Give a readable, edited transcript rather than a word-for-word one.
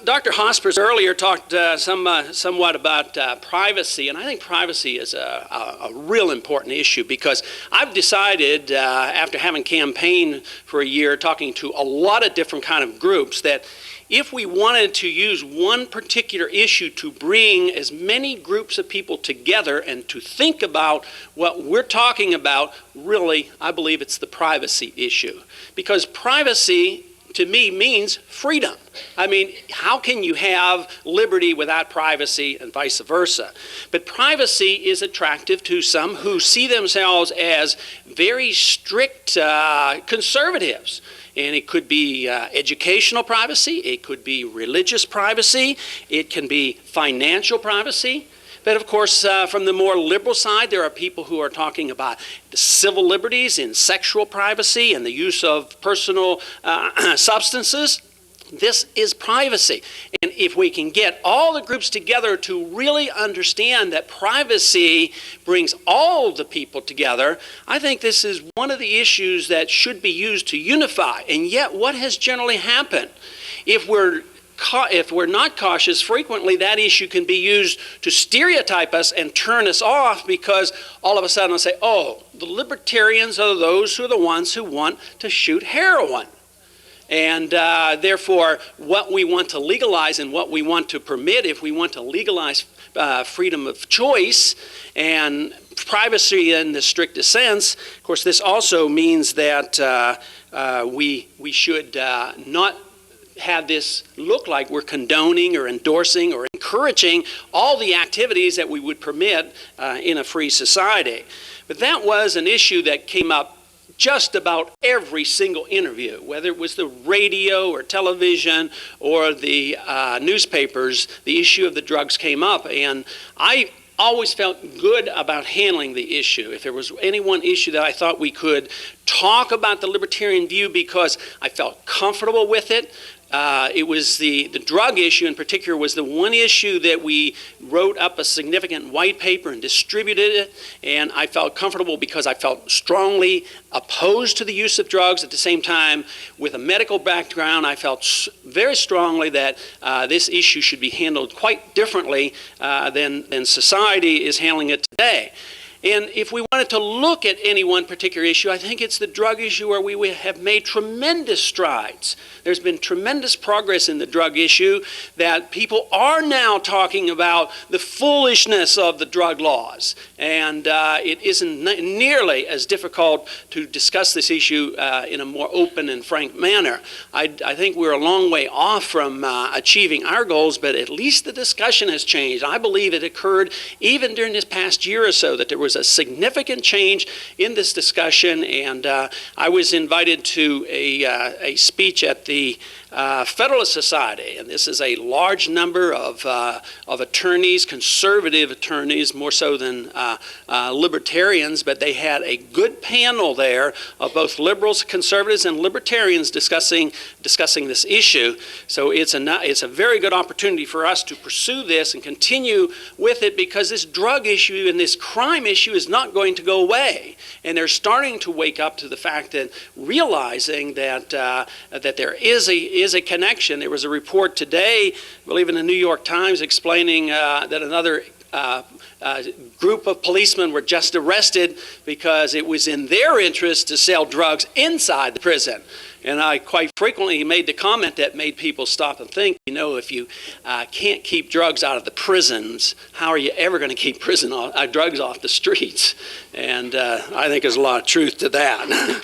Dr. Hospers earlier talked somewhat about privacy, and I think privacy is a real important issue because I've decided, after having campaigned for a year, talking to a lot of different kind of groups, that if we wanted to use one particular issue to bring as many groups of people together and to think about what we're talking about, really, I believe it's the privacy issue. Because privacy, to me, means freedom. I mean, how can you have liberty without privacy and vice versa? But privacy is attractive to some who see themselves as very strict conservatives. And it could be educational privacy, it could be religious privacy, it can be financial privacy. But of course, from the more liberal side, there are people who are talking about the civil liberties in sexual privacy and the use of personal substances. This is privacy. And if we can get all the groups together to really understand that privacy brings all the people together, I think this is one of the issues that should be used to unify. And yet, what has generally happened? If we're not cautious, frequently that issue can be used to stereotype us and turn us off, because all of a sudden they'll say, oh, the libertarians are those who are the ones who want to shoot heroin. And therefore, what we want to legalize and what we want to permit, if we want to legalize freedom of choice and privacy in the strictest sense, of course, this also means that we should not have this look like we're condoning or endorsing or encouraging all the activities that we would permit in a free society. But that was an issue that came up just about every single interview, whether it was the radio or television or the newspapers. The issue of the drugs came up, and I always felt good about handling the issue. If there was any one issue that I thought we could talk about the libertarian view because I felt comfortable with it, it was the drug issue in particular was the one issue that we wrote up a significant white paper and distributed it, and I felt comfortable because I felt strongly opposed to the use of drugs. At the same time, with a medical background, I felt very strongly that this issue should be handled quite differently than society is handling it today. And if we wanted to look at any one particular issue, I think it's the drug issue where we have made tremendous strides. There's been tremendous progress in the drug issue, that people are now talking about the foolishness of the drug laws. And it isn't nearly as difficult to discuss this issue in a more open and frank manner. I think we're a long way off from achieving our goals, but at least the discussion has changed. I believe it occurred even during this past year or so that there was a significant change in this discussion, and I was invited to a speech at the Federalist Society, and this is a large number of attorneys, conservative attorneys, more so than libertarians, but they had a good panel there of both liberals, conservatives, and libertarians discussing this issue. So it's a very good opportunity for us to pursue this and continue with it, because this drug issue and this crime issue is not going to go away. And they're starting to wake up to the fact that, realizing that that there is a connection. There was a report today, I believe in the New York Times, explaining that another group of policemen were just arrested because it was in their interest to sell drugs inside the prison. And I quite frequently made the comment that made people stop and think, you know, if you can't keep drugs out of the prisons, how are you ever going to keep drugs off the streets? And I think there's a lot of truth to that.